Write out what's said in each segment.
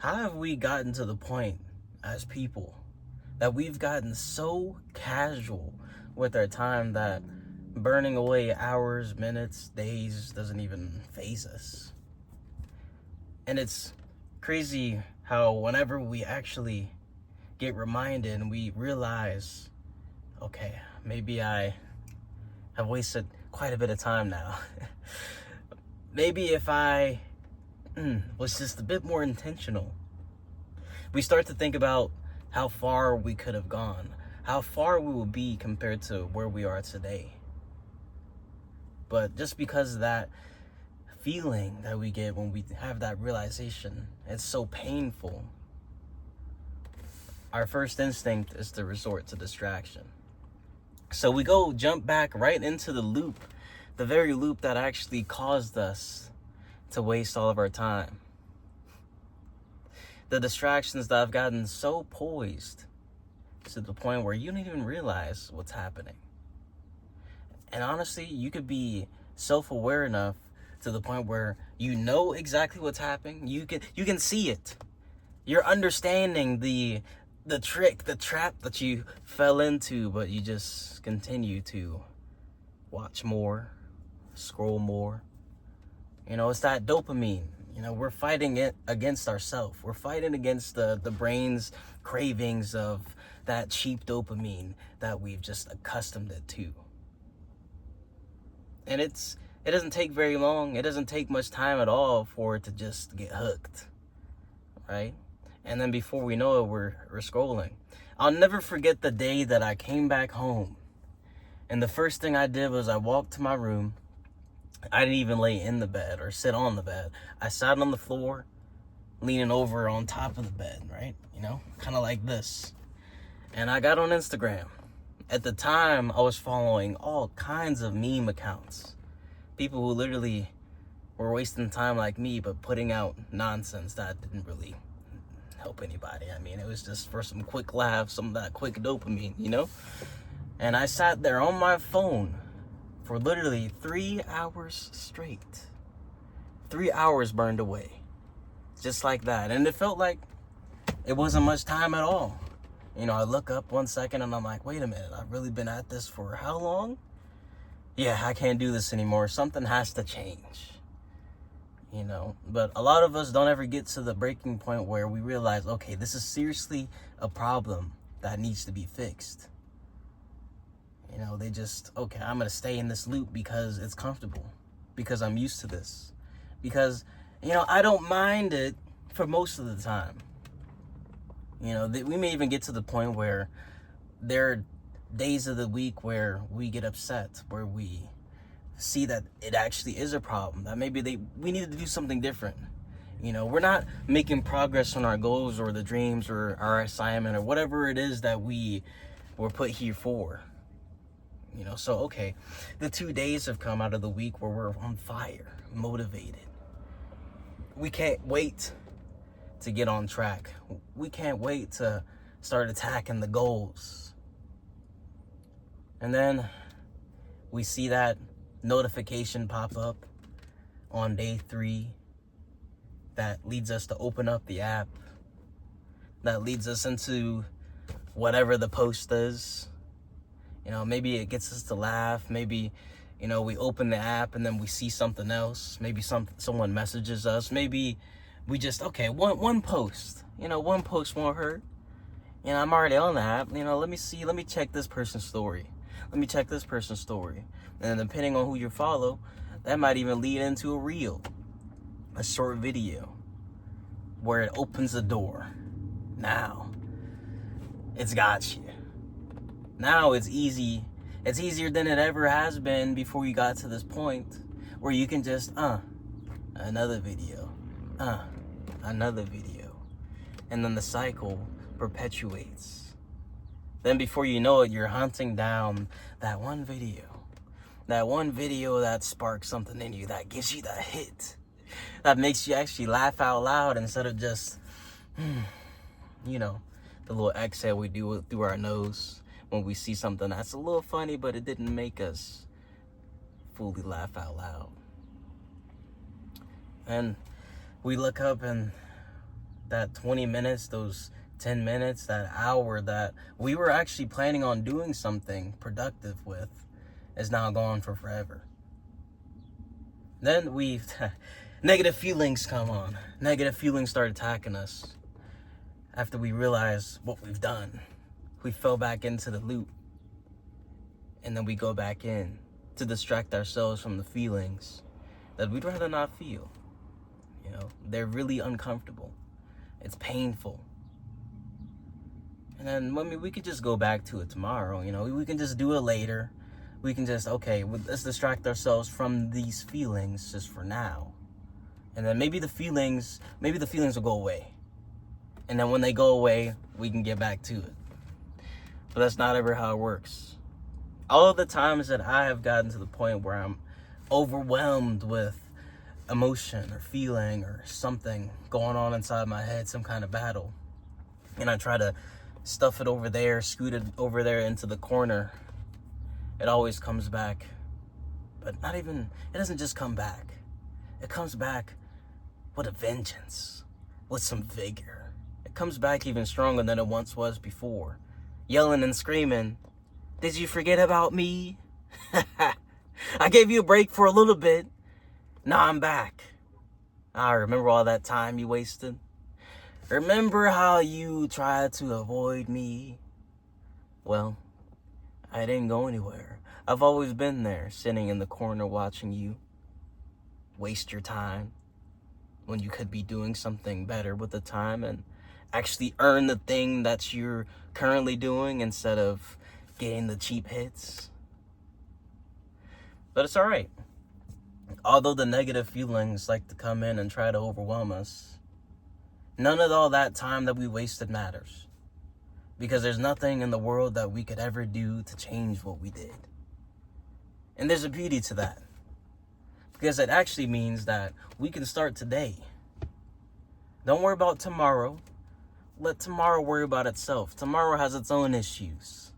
How have we gotten to the point as people that we've gotten so casual with our time that burning away hours, minutes, days doesn't even faze us? And it's crazy how whenever we actually get reminded and we realize, okay, maybe I have wasted quite a bit of time now. Maybe if I was just a bit more intentional, we start to think about how far we could have gone, how far we will be compared to where we are today. But just because of that feeling that we get when we have that realization, it's so painful. Our first instinct is to resort to distraction. So we jump back right into the loop, the very loop that actually caused us to waste all of our time. The distractions that have gotten so poised to the point where you don't even realize what's happening. And honestly, you could be self-aware enough to the point where you know exactly what's happening. You can see it. You're understanding the trick, the trap that you fell into, but you just continue to watch more, scroll more. It's that dopamine. We're fighting it against ourselves. We're fighting against the brain's cravings of that cheap dopamine that we've just accustomed it to. And it doesn't take very long. It doesn't take much time at all for it to just get hooked, right? And then before we know it, we're scrolling. I'll never forget the day that I came back home. And the first thing I did was I walked to my room. I didn't even lay in the bed or sit on the bed. I sat on the floor, leaning over on top of the bed, right? Kind of like this. And I got on Instagram. At the time, I was following all kinds of meme accounts. People who literally were wasting time like me, but putting out nonsense that didn't really help anybody. It was just for some quick laughs, some of that quick dopamine, And I sat there on my phone for literally 3 hours straight. 3 hours burned away. Just like that. And it felt like it wasn't much time at all. I look up 1 second and I'm like, wait a minute, I've really been at this for how long? Yeah, I can't do this anymore. Something has to change. But a lot of us don't ever get to the breaking point where we realize, okay, this is seriously a problem that needs to be fixed. They just, okay, I'm going to stay in this loop because it's comfortable, because I'm used to this, because, I don't mind it for most of the time. We may even get to the point where there are days of the week where we get upset, where we see that it actually is a problem, that maybe we need to do something different. We're not making progress on our goals or the dreams or our assignment or whatever it is that we were put here for. So, okay, the 2 days have come out of the week where we're on fire, motivated. We can't wait to get on track. We can't wait to start attacking the goals. And then we see that notification pop up on day 3 that leads us to open up the app, that leads us into whatever the post is. Maybe it gets us to laugh. Maybe, we open the app and then we see something else. Maybe someone messages us. Maybe we just, okay, one post. One post won't hurt. I'm already on the app. Let me check this person's story. Let me check this person's story. And then depending on who you follow, that might even lead into a reel, a short video, where it opens the door. Now, it's got you. Now it's easy. It's easier than it ever has been before you got to this point where you can just, another video, another video. And then the cycle perpetuates. Then before you know it, you're hunting down that one video that sparks something in you, that gives you that hit, that makes you actually laugh out loud instead of just, the little exhale we do through our nose when we see something that's a little funny, but it didn't make us fully laugh out loud. And we look up and that 20 minutes, those 10 minutes, that hour that we were actually planning on doing something productive with is now gone for forever. Then negative feelings come on. Negative feelings start attacking us after we realize what we've done. We fell back into the loop, and then we go back in to distract ourselves from the feelings that we'd rather not feel. You know, they're really uncomfortable. It's painful. And then, I mean, we could just go back to it tomorrow. You know, we can just do it later. We can just, okay, let's distract ourselves from these feelings just for now. And then maybe the feelings will go away. And then when they go away, we can get back to it. But that's not ever how it works. All of the times that I have gotten to the point where I'm overwhelmed with emotion or feeling or something going on inside my head, some kind of battle, and I try to stuff it over there, scoot it over there into the corner, it always comes back. But it doesn't just come back. It comes back with a vengeance, with some vigor. It comes back even stronger than it once was before. Yelling and screaming, "Did you forget about me? I gave you a break for a little bit. Now I'm back. I remember all that time you wasted. Remember how you tried to avoid me? Well, I didn't go anywhere. I've always been there, sitting in the corner watching you waste your time when you could be doing something better with the time and actually earn the thing that you're currently doing instead of getting the cheap hits." But it's all right. Although the negative feelings like to come in and try to overwhelm us, none of all that time that we wasted matters. Because there's nothing in the world that we could ever do to change what we did. And there's a beauty to that. Because it actually means that we can start today. Don't worry about tomorrow. Let tomorrow worry about itself. Tomorrow has its own issues.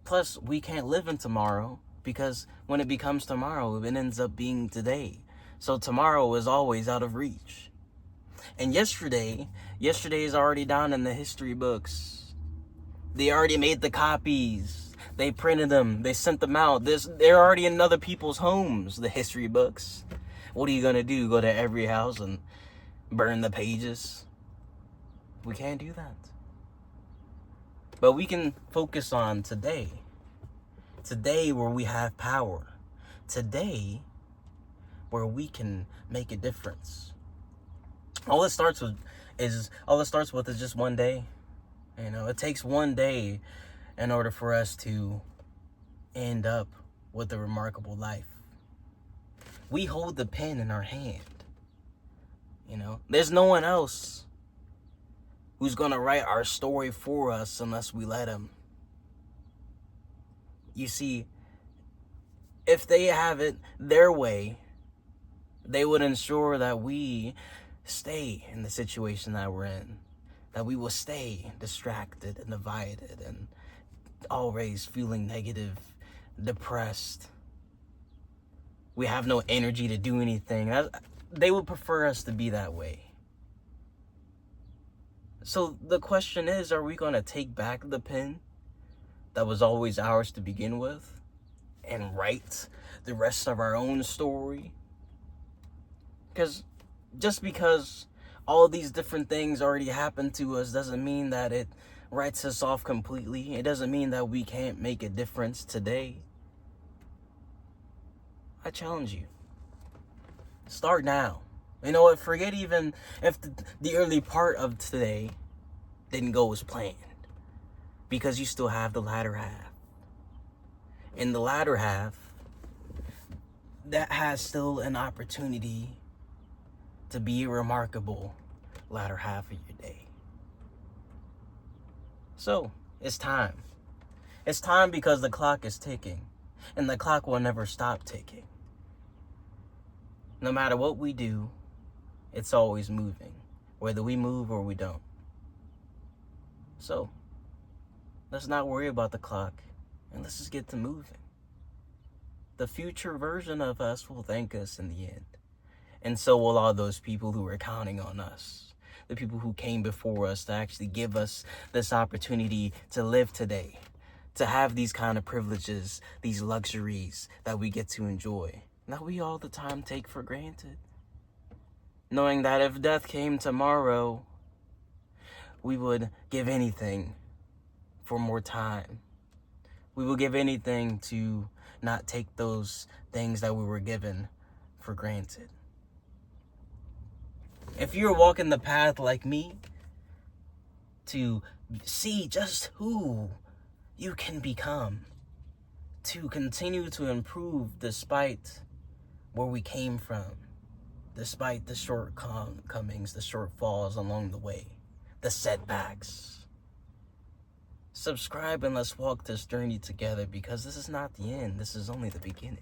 Plus, we can't live in tomorrow because when it becomes tomorrow, it ends up being today. So tomorrow is always out of reach. And yesterday is already down in the history books. They already made the copies. They printed them. They sent them out. They're already in other people's homes, the history books. What are you going to do? Go to every house and burn the pages? We can't do that. But we can focus on today. Today where we have power. Today where we can make a difference. All it starts with is just one day. You know, it takes one day in order for us to end up with a remarkable life. We hold the pen in our hand. You know, there's no one else who's going to write our story for us unless we let him. You see, if they have it their way, they would ensure that we stay in the situation that we're in, that we will stay distracted and divided and always feeling negative, depressed. We have no energy to do anything. They would prefer us to be that way. So the question is, are we going to take back the pen that was always ours to begin with and write the rest of our own story? Because just because all these different things already happened to us doesn't mean that it writes us off completely. It doesn't mean that we can't make a difference today. I challenge you. Start now. You know what? Forget even if the early part of today didn't go as planned. Because you still have the latter half. In the latter half, that has still an opportunity to be a remarkable latter half of your day. So, it's time. It's time because the clock is ticking. And the clock will never stop ticking. No matter what we do, it's always moving. Whether we move or we don't. So, let's not worry about the clock. And let's just get to moving. The future version of us will thank us in the end. And so will all those people who are counting on us. the people who came before us to actually give us this opportunity to live today, to have these kind of privileges, these luxuries that we get to enjoy, that we all the time take for granted. Knowing that if death came tomorrow, we would give anything for more time. We will give anything to not take those things that we were given for granted. If you're walking the path like me, to see just who you can become, to continue to improve despite where we came from, despite the shortcomings, the shortfalls along the way, the setbacks. Subscribe and let's walk this journey together, because this is not the end. This is only the beginning.